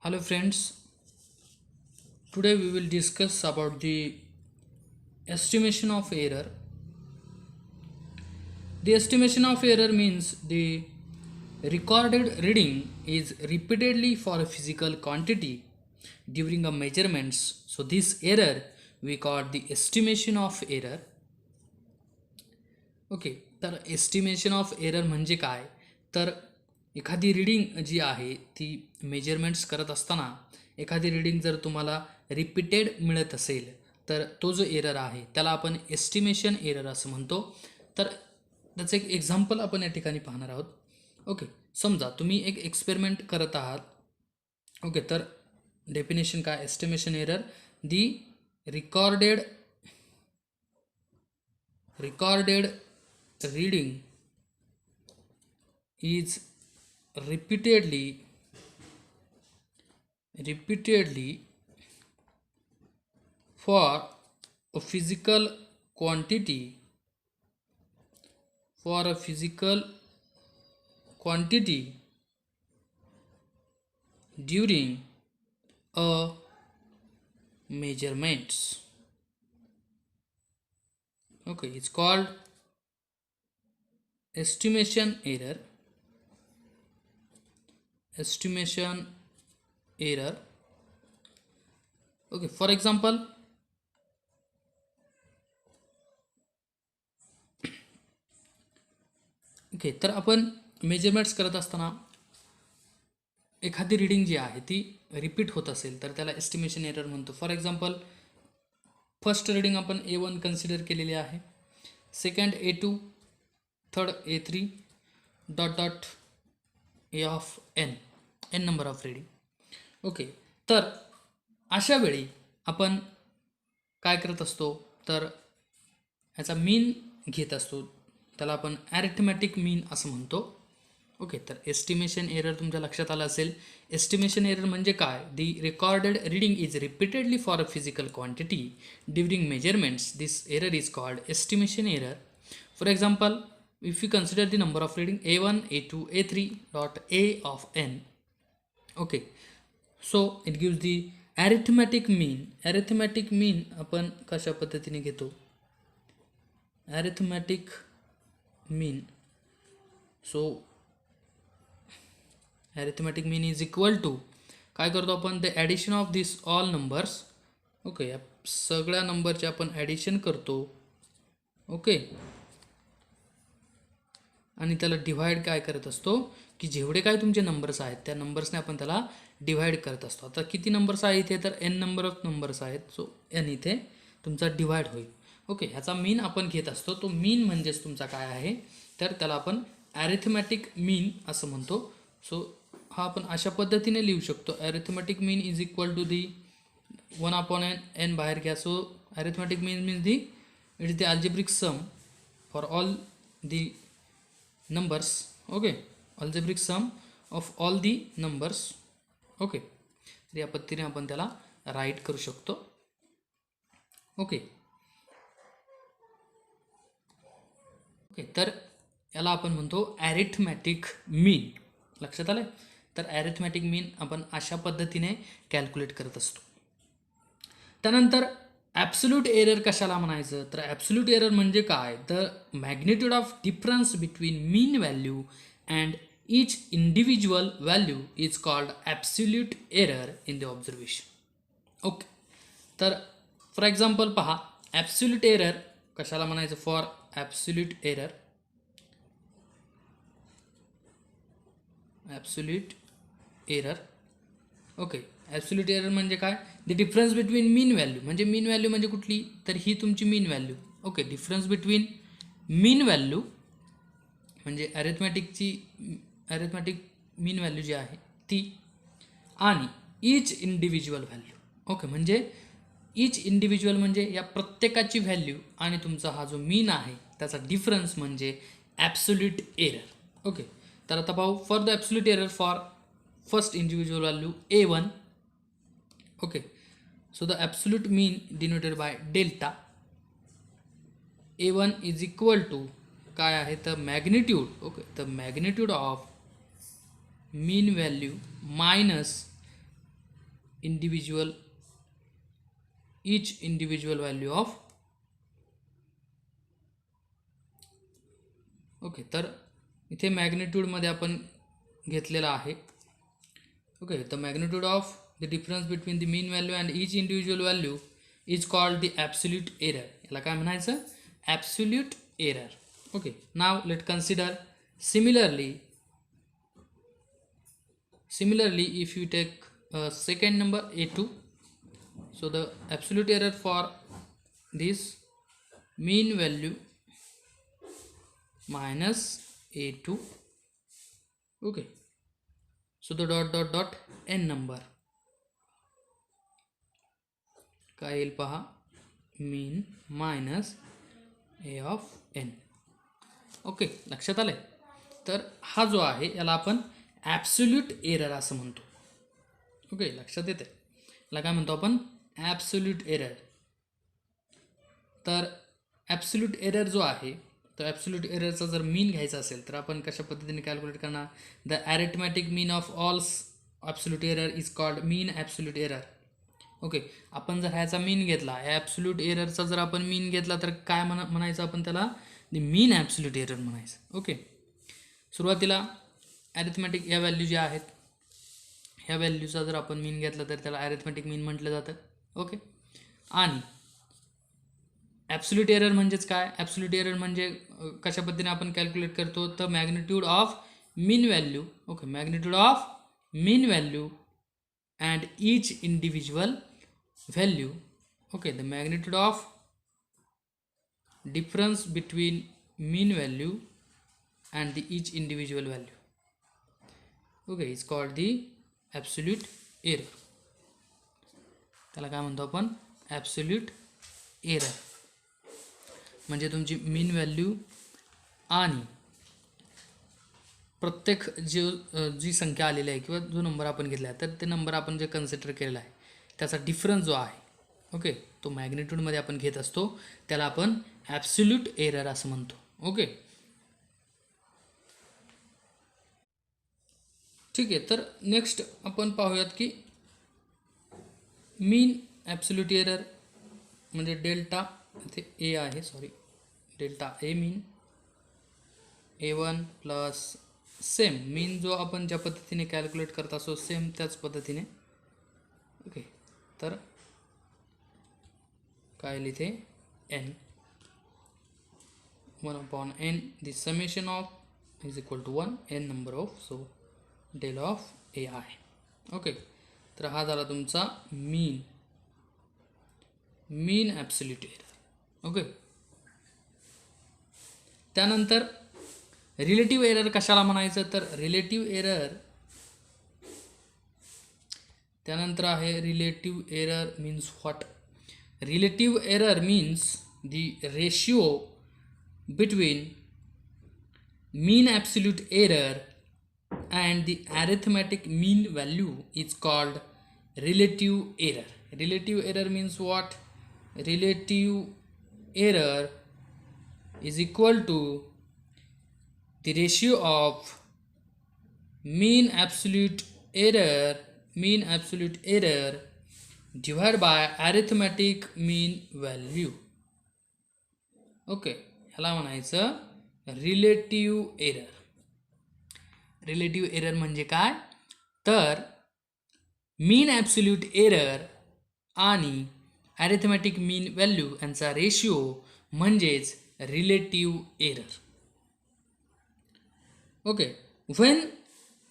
Hello friends, today we will discuss about the estimation of error. The estimation of error means the recorded reading is repeatedly for a physical quantity during a measurements. So this error we call the estimation of error. Okay, तर estimation of error म्हणजे काय? तर एखादी reading जी आहे ती measurements करत असताना एखादी रीडिंग जर तुम्हाला रिपीटेड मिळत असेल तर तो जो एरर आहे त्याला आपण एस्टिमेशन एरर असं म्हणतो. तर त्याचं एक एक्झाम्पल आपण या ठिकाणी पाहणार आहोत. ओके, समजा तुम्ही एक एक्सपेरिमेंट करत आहात. ओके, तर डेफिनेशन काय? Estimation error the recorded reading is repeatedly for a physical quantity during a measurements. Okay, it's called estimation error. Okay, for example, okay, तर आपण मेजरमेंट्स करत असताना एखादी रीडिंग जी आहे ती रिपीट होत असेल तर त्याला एस्टिमेशन एरर म्हणतो. फॉर एक्झाम्पल, फर्स्ट रीडिंग आपण A1 कन्सिडर केलेली आहे, second A2, third A3 dot dot A of N number of reading. Okay, तर अशा वेळी आपण काय करत असतो तर ह्याचा मीन घेत असतो, त्याला आपण ॲरिथमॅटिक मीन असं म्हणतो. ओके, तर एस्टिमेशन एरर तुमच्या लक्षात आलं असेल. एस्टिमेशन एरर म्हणजे काय? The recorded reading is repeatedly for a physical quantity during measurements. This error is called estimation error. For example, if you consider the number of reading A1, A2, A3 dot A of n. Okay, so it gives the arithmetic mean. आपण कशा पद्धतीने घेतो? arithmetic mean. So arithmetic mean is equal to, काय करतो आपण? the addition of this all numbers. Okay, या सगळ्या नंबरचे आपण ॲडिशन करतो. ओके, आणि त्याला डिव्हाइड काय करत असतो की जेवढे काय तुमचे नंबर्स आहेत त्या नंबर्सने आपण त्याला डिव्हाइड करत असतो. आता किती नंबर्स आहे इथे? तर n नंबर ऑफ नंबर्स आहेत. सो n इथे तुमचा डिव्हाइड होईल. ओके, ह्याचा मीन आपण घेत असतो. तो मीन म्हणजेच तुमचा काय आहे तर त्याला आपण ॲरिथमॅटिक मीन असं म्हणतो. सो हा आपण अशा पद्धतीने लिहू शकतो. Arithmetic mean is equal to the 1/n बाहेर घ्या. So arithmetic mean means the it is the algebraic sum for all the numbers. Okay, algebraic sum of all the numbers. Okay, तर या पद्धतीने आपण त्याला राईट करू शकतो. ओके ओके, तर याला आपण म्हणतो ॲरिथमॅटिक मीन. लक्षात आलं? तर ॲरिथमॅटिक मीन आपण अशा पद्धतीने कॅल्क्युलेट करत असतो. त्यानंतर ॲब्सोल्यूट एरर कशाला म्हणायचं? तर ॲब्सोल्यूट एरर म्हणजे काय? The magnitude of difference between mean value and each individual value is called absolute error in the observation. Okay, तर फॉर एक्झाम्पल पहा, ॲब्सोल्यूट एरर कशाला म्हणायचं? For absolute error. Okay, absolute error म्हणजे काय? The difference between mean value. म्हणजे मीन value म्हणजे कुठली? तर ही तुमची मीन व्हॅल्यू. ओके, डिफरन्स बिटवीन मीन व्हॅल्यू म्हणजे ॲरिथमॅटिक मीन व्हॅल्यू जी आहे ती आणि ईच इंडिव्हिज्युअल व्हॅल्यू. ओके, म्हणजे ईच इंडिव्हिज्युअल म्हणजे या प्रत्येकाची व्हॅल्यू आणि तुमचा हा जो मीन आहे त्याचा डिफरन्स म्हणजे ॲब्सोल्यूट एरर. ओके, तर आता पाहू. For the absolute error for first individual value A1. Okay, so the absolute mean denoted by delta A1 is equal to काय आहे तर magnitude. Okay, the magnitude of mean value minus individual value of okay. तर इथे मॅग्निट्यूडमध्ये आपण घेतलेला आहे. Okay, the magnitude of the difference between the mean value and each individual value is called the absolute error. याला काय म्हणायचं? Absolute error. Okay, now let consider similarly if you take second number a2, so the absolute error for this mean value minus a2. okay, so the dot n number काय येईल पहा, mean minus a of n. Okay, लक्षात आले. तर हा जो आहे याला आपण ॲब्सोल्यूट एरर असं म्हणतो. ओके, लक्षात येते. याला काय म्हणतो आपण? Absolute error. तर ॲब्सोल्यूट एरर जो आहे, तर ॲब्सोल्यूट एररचा जर मीन घ्यायचा असेल तर आपण कशा पद्धतीने कॅल्क्युलेट करणार? The arithmetic mean of all absolute error is called mean absolute error. Okay, आपण जर ह्याचा मीन घेतला, ॲब्सोल्यूट एररचा जर आपण मीन घेतला तर काय म्हणायचं आपण त्याला? द मीन ॲब्सोल्यूट एरर म्हणायचं. ओके, सुरुवातीला ॲरिथमॅटिक या व्हॅल्यू ज्या आहेत ह्या व्हॅल्यूचा जर आपण मीन घेतला तर त्याला ॲरिथमॅटिक मीन म्हटलं जातं. ओके, आणि ॲब्सोल्यूट एरर म्हणजेच काय? ॲब्सोल्यूट एरर म्हणजे कशा पद्धतीने आपण कॅल्क्युलेट करतो? तर magnitude of mean value. Okay, magnitude of mean value and each individual value. Okay, the magnitude of difference between mean value and the each individual value, okay, is called the absolute error. त्याला काय म्हणतो आपण? Absolute error. म्हणजे तुमची मीन value आणि प्रत्येक जी संख्या आलेली आहे किंवा जो नंबर आपण घेतला आहे तर ते नंबर आपण जे कन्सिडर केलेला आहे त्याचा डिफरन्स जो आहे, ओके, तो मॅग्निट्यूडमध्ये आपण घेत असतो, त्याला आपण ॲब्सोल्यूट एरर असं म्हणतो. ओके, ठीक आहे. तर नेक्स्ट आपण पाहूयात की मीन ॲब्सोल्यूट एरर म्हणजे डेल्टा, इथे ए आहे, sorry, delta A mean A1 plus same मीन जो आपण ज्या पद्धतीने कॅल्क्युलेट करत असतो सेम त्याच पद्धतीने. ओके, तर काय लिहिते? n 1/n, the summation of is equal to 1 n number of, so del of ai. Okay, तर हा झाला तुमचा मीन ॲब्सोल्यूट एरर. ओके, त्यानंतर रिलेटिव्ह एरर कशाला म्हणायचं? तर रिलेटिव्ह एरर त्यानंतर आहे relative error means what? Relative error means the ratio between mean absolute error and the arithmetic mean value is called relative error. Relative error means what? Relative error is equal to the ratio of mean absolute error divided by arithmetic mean value. Okay, ह्याला म्हणायचं relative error. Relative error म्हणजे काय? तर मीन absolute error आणि ॲरिथमॅटिक मीन value यांचा ratio म्हणजेच relative error. Okay, when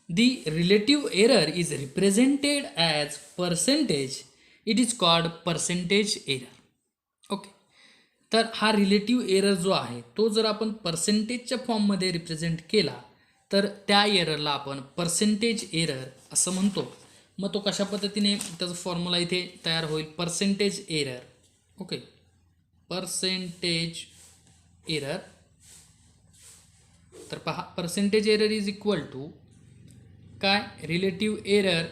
the relative error is represented as percentage it is called percentage error. Okay, तर हा रिलेटिव्ह एरर जो आहे तो जर आपण पर्सेंटेजच्या फॉर्ममध्ये रिप्रेझेंट केला तर त्या एररला आपण पर्सेंटेज एरर असं म्हणतो. मग तो कशा पद्धतीने त्याचा फॉर्म्युला इथे तयार होईल? Percentage error. Okay, percentage error. तर पहा, percentage error is equal to काय? Relative error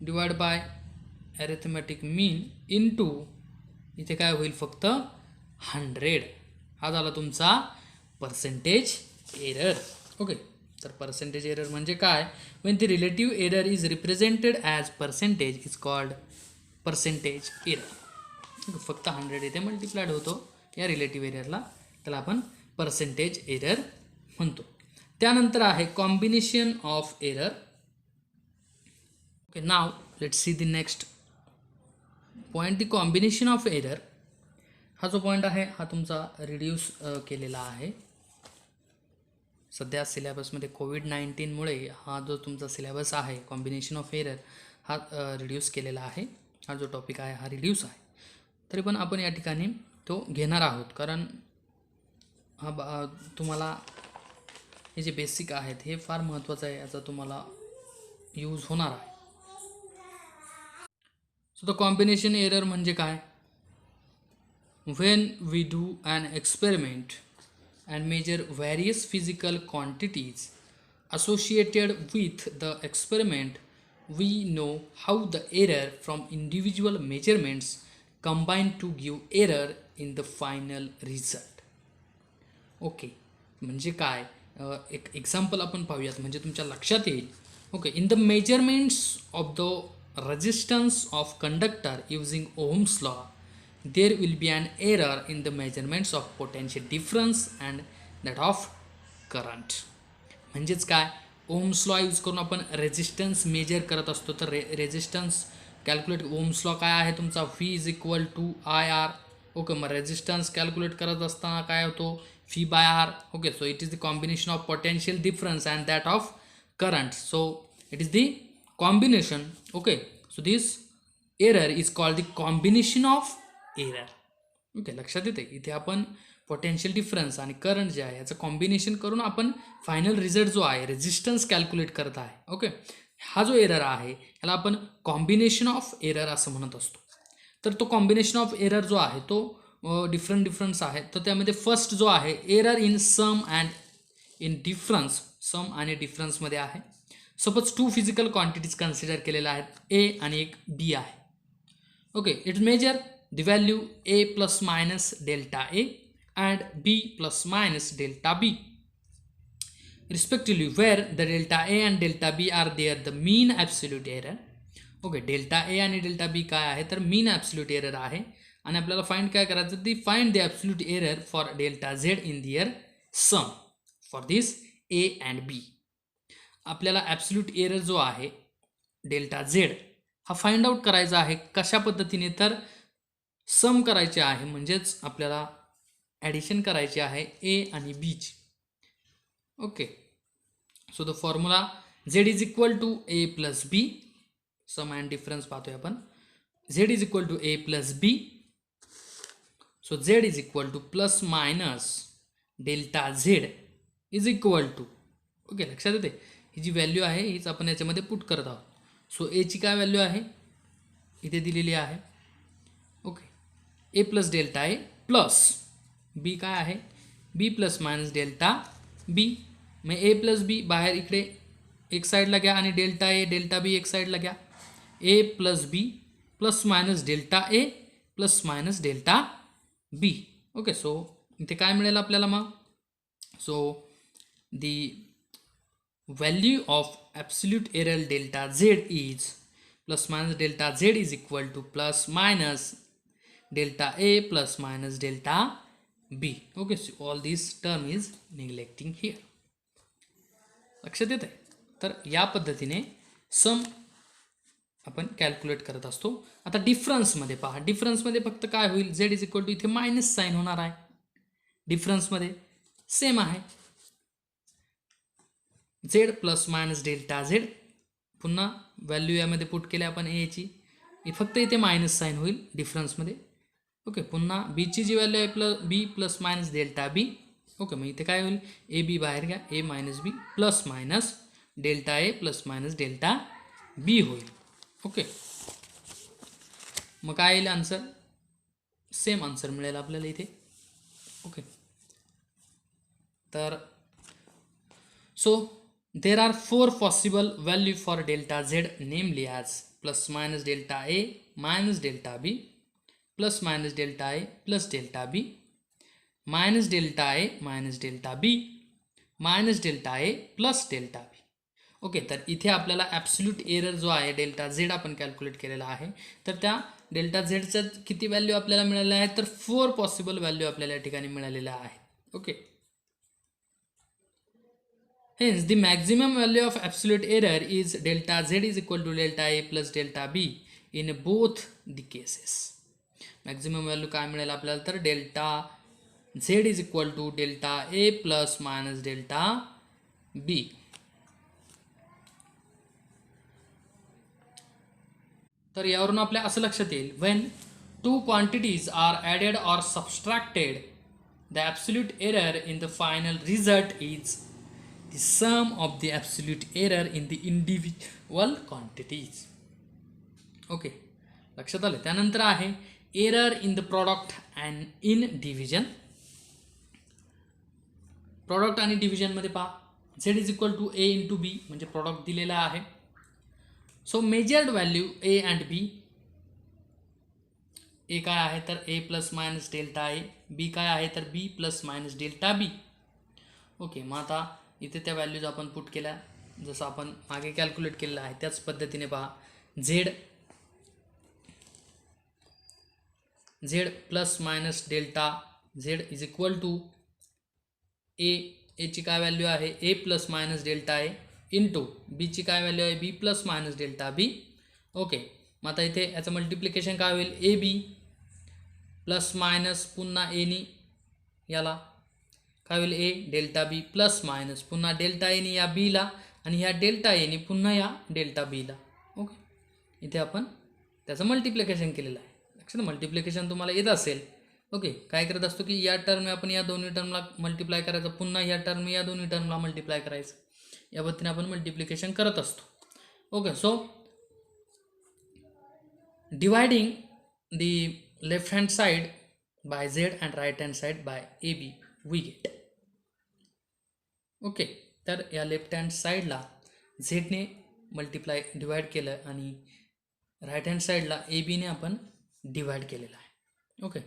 divide by arithmetic mean into इथे काय होईल? फक्त 100. हा झाला तुमचा पर्सेंटेज एरर. ओके, तर पर्सेंटेज एरर म्हणजे काय? When the relative error is represented as percentage is called percentage error. फक्त 100 इथे मल्टिप्लाइड होतो या रिलेटिव्ह एररला, त्याला आपण पर्सेंटेज एरर म्हणतो. त्यानंतर आहे combination of error. Okay, now let's see the next point, the combination of error. हा जो पॉईंट आहे हा तुमचा रिड्यूस केलेला आहे. सध्या सिलेबसमध्ये कोविड-19मुळे हा जो तुमचा सिलेबस आहे कॉम्बिनेशन ऑफ एरर हा रिड्यूस केलेला आहे. हा जो टॉपिक आहे हा रिड्यूस आहे, तरी पण आपण या ठिकाणी तो घेणार आहोत, कारण हा तुम्हाला हे जे बेसिक आहेत हे फार महत्त्वाचं आहे, याचा तुम्हाला यूज होणार आहे. सो द कॉम्बिनेशन एरर म्हणजे काय? When we do an experiment and measure various physical quantities associated with the experiment, we know how the error from individual measurements combine to give error in the final result. Okay, म्हणजे काय? एक example आपण पाहूयात म्हणजे तुमच्या लक्षात येईल. Okay, in the measurements of the resistance of conductor using Ohm's law, there will be an error in the measurements of potential difference and that of current. म्हणजेच काय? ओहम्स लॉ यूज करून आपण रेजिस्टन्स मेजर करत असतो, तर resistance calculate, ohms law काय आहे तुमचा? V is equal to IR. Okay, मग रेजिस्टन्स कॅल्क्युलेट करत असताना काय होतो? V/R. Okay, so it is the combination of potential difference and that of current. So it is the combination. Okay, so this error is called the combination of error. Okay, लक्षात येते इथे आपण potential difference आणि current जे आहे याचं combination करून आपण फायनल रिझल्ट जो आहे रेजिस्टन्स कॅल्क्युलेट करत आहे. ओके, हा जो एरर आहे याला आपण कॉम्बिनेशन ऑफ एरर असं म्हणत असतो. तर तो कॉम्बिनेशन ऑफ एरर जो आहे तो डिफरन्स आहे. तर त्यामध्ये फर्स्ट जो आहे error in sum and in difference, sum आणि डिफरन्समध्ये आहे. सपोज 2 फिजिकल क्वांटिटीज कन्सिडर केलेल्या आहेत, ए आणि एक बी आहे. Okay, it measure the value a plus minus delta a and b plus minus delta b respectively, where the delta a and delta b are there the mean absolute error. Okay, delta A आणि delta बी काय आहे? तर मीन absolute error आहे. आणि आपल्याला find काय करायचं? The find the absolute error for delta Z in their sum for this A and B. आपल्याला ॲब्सोल्यूट एरर जो आहे डेल्टा झेड हा फाइंड आउट करायचा आहे. कशा पद्धतीने? तर सम करायचे आहे, म्हणजेच आपल्याला ॲडिशन करायची आहे ए आणि बीची. Okay, so the formula Z is equal to A plus B. Sum and difference पाहतोय आपण. Z is equal to A plus B. So Z is equal to plus minus delta Z is equal to. Okay, लक्षात येते ही जी value आहे हीच आपण याच्यामध्ये put करत आहोत. सो एची काय व्हॅल्यू आहे इथे दिलेली आहे. Okay, A plus delta A plus बी काय आहे? बी प्लस मायनस डेल्टा बी. मग ए प्लस बी बाहेर इकडे एक साईडला घ्या आणि डेल्टा ए डेल्टा बी एक साईडला घ्या. A plus B plus minus delta A plus minus delta B. Okay, so इथे काय मिळेल आपल्याला मग? So the value of absolute error delta Z is plus minus delta Z is equal to plus minus delta A plus minus delta B. Okay, so all this term is neglecting here. लक्षात येत आहे? तर या पद्धतीने सम आपण calculate करत असतो. आता डिफरन्समध्ये पहा, डिफरन्समध्ये फक्त काय होईल? झेड इज इक्वल टू इथे मायनस साईन होणार आहे. डिफरन्समध्ये सेम आहे Z plus minus delta Z. पुन्हा व्हॅल्यू यामध्ये पुट केली आपण एची, फक्त इथे मायनस साईन होईल डिफरन्समध्ये. ओके, पुन्हा बीची जी व्हॅल्यू आहे B plus minus delta B. Okay, मग इथे काय होईल? ए बी बाहेर घ्या, ए minus B plus minus delta A plus minus delta बी होईल. ओके, मग काय येईल आन्सर? सेम आन्सर मिळेल आपल्याला इथे. ओके, तर so there are 4 possible value for delta Z, नेमली as plus minus delta A minus delta B, plus minus delta A plus delta B, minus delta A minus delta B, minus delta A plus delta B. Okay, तर इथे आपल्याला absolute error जो आहे delta Z आपण calculate केलेला आहे. तर त्या डेल्टा झेडचं किती व्हॅल्यू आपल्याला मिळाल्या आहेत, तर 4 पॉसिबल व्हॅल्यू आपल्याला या ठिकाणी मिळालेल्या आहेत. Okay, hence the maximum value of absolute error is delta z is equal to delta a plus delta b in both the cases. Maximum value काय मिळेल आपल्याला, तर delta Z is equal to delta A plus minus delta B. तर यावरून आपल्या असं लक्षात येईल, when two quantities are added or subtracted the absolute error in the final result is the sum of the absolute error in the individual quantities. Okay, लक्षात आलं. त्यानंतर आहे error in the product and in division. Product आणि डिव्हिजनमध्ये पहा Z is equal to A into B, म्हणजे product दिलेला आहे. So measured value A and B. A काय आहे, तर A plus minus delta A. B काय आहे, तर B plus minus delta B. Okay, मग आता इथे त्या व्हॅल्यूज आपण पुट केल्या, जसं आपण मागे कॅल्क्युलेट केलेलं आहे त्याच पद्धतीने पहा. Z plus minus delta Z is equal to एची काय व्हॅल्यू आहे, A plus minus delta A into बीची काय व्हॅल्यू आहे, B plus minus delta B. Okay, मग आता इथे याचं मल्टिप्लिकेशन काय होईल, ए बी प्लस मायनस पुन्हा एनी याला काय होईल, A delta B plus minus पुन्हा डेल्टा एनी या बीला आणि ह्या डेल्टा एनी पुन्हा या डेल्टा बीला. ओके, इथे आपण त्याचं मल्टिप्लिकेशन केलेलं आहे. लक्षात, मल्टिप्लिकेशन तुम्हाला येत असेल. ओके, काय करत असतो की या टर्म आपण या दोन्ही टर्मला मल्टिप्लाय करायचं, पुन्हा या टर्म या दोन्ही टर्मला मल्टिप्लाय करायचं, या पद्धतीने आपण मल्टिप्लिकेशन करत असतो. Okay, so dividing the left hand side by Z and right hand side by A B we get. Okay, तर या लेफ्ट हँड साईडला झेडने मल्टिप्लाय डिवाइड केलं आणि राईट हँड साईडला ए बीने आपण डिवाइड केलेलं आहे. ओके,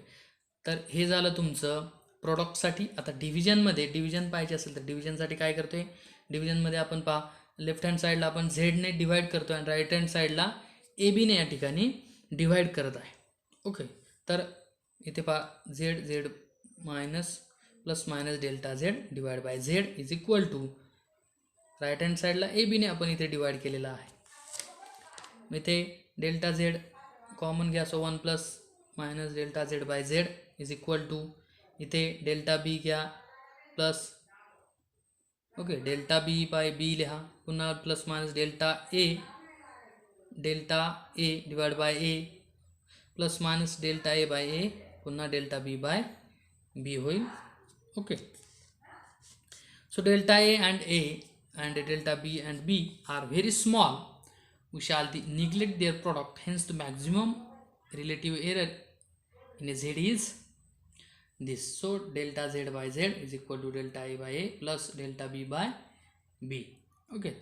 तर हे झालं तुमचं प्रॉडक्टसाठी. आता डिव्हिजनमध्ये डिव्हिजन पाहिजे असेल तर डिव्हिजनसाठी काय करतो आहे, डिव्हिजनमध्ये आपण पहा लेफ्ट हँड साईडला आपण झेडने डिवाइड करतो आणि राईट हँड साईडला ए बीने या ठिकाणी डिवाइड करत आहे. ओके, तर इथे पहा Z minus plus minus delta Z divide by Z is equal to right hand साईडला ए बीने आपण इथे डिवाइड केलेला आहे. मग इथे डेल्टा झेड कॉमन घ्या, so 1 plus minus delta Z by Z is equal to इथे डेल्टा बी घ्या plus, okay, delta B by B लिहा, पुन्हा plus minus delta A divide by A plus minus delta A by A पुन्हा delta B by बी होईल. Okay, so delta A and delta B and B are very small. We shall neglect their product. Hence, the maximum relative error in a Z is this. So, delta Z by Z is equal to delta A by A plus delta B by B. Okay,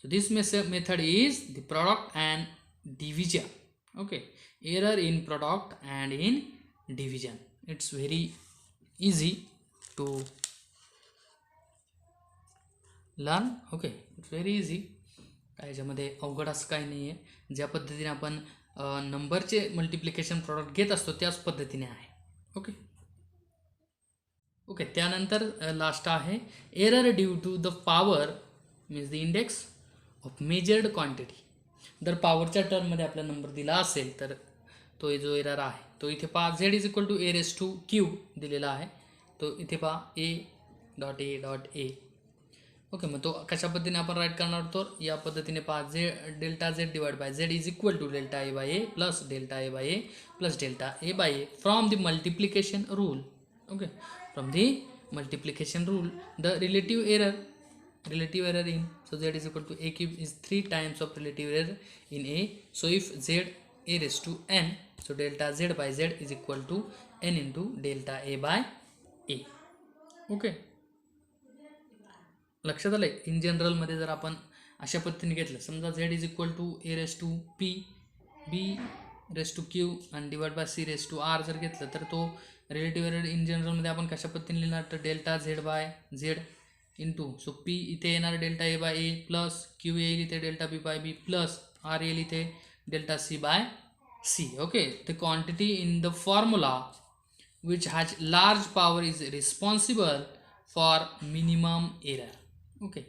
so this method is the product and division. Okay, error in product and in division. It's very easy to learn. Okay, it's very easy. काय याच्यामध्ये अवघड असं काही नाही आहे. ज्या पद्धतीने आपण नंबरचे मल्टिप्लिकेशन प्रॉडक्ट घेत असतो त्याच पद्धतीने आहे. ओके ओके त्यानंतर लास्ट आहे error due to the power means the index of measured quantity. जर पॉवरच्या टर्ममध्ये आपला नंबर दिला असेल तर तो जो एरर आहे तो इथे पहा Z is equal to A raise to Q दिलेला आहे. तो इथे पहा ए. ओके, मग तो कशा पद्धतीने आपण राईट करणार तर या पद्धतीने पहा delta Z divide by Z is equal to delta A by A plus delta A by A plus delta A by A from the multiplication rule. Okay, from the multiplication rule the relative error in so z is equal to a cube is 3 times of relative error in a. So if z a raised to n, so delta z by z is equal to n into delta a by a. Okay, लक्षात आलं. In जनरलमध्ये जर आपण अशा पद्धतीने घेतलं, समजा z is equal to A raise to P B raise to Q आणि divide by C raise to R जर घेतलं तर तो रिलेटिव्ह एरर इन जनरलमध्ये आपण कशा पद्धतीने लिहिणार तर delta Z by Z into, so P इथे येणार delta A by A plus Q येईल इथे delta B by B plus R येईल इथे delta C by C. Okay, the quantity in the formula which has large power is responsible for minimum error. Okay,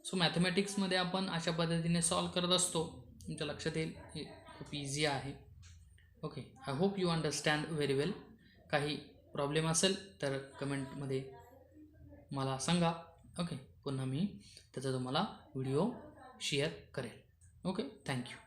so मॅथमॅटिक्समध्ये आपण अशा पद्धतीने solve करत असतो. तुमच्या लक्षात येईल, हे खूप इझी आहे. Okay, I hope you understand very well. काही प्रॉब्लेम असेल तर कमेंटमध्ये मला सांगा. ओके, पुन्हा मी त्याचा तुम्हाला व्हिडिओ शेअर करेल. Okay, thank you.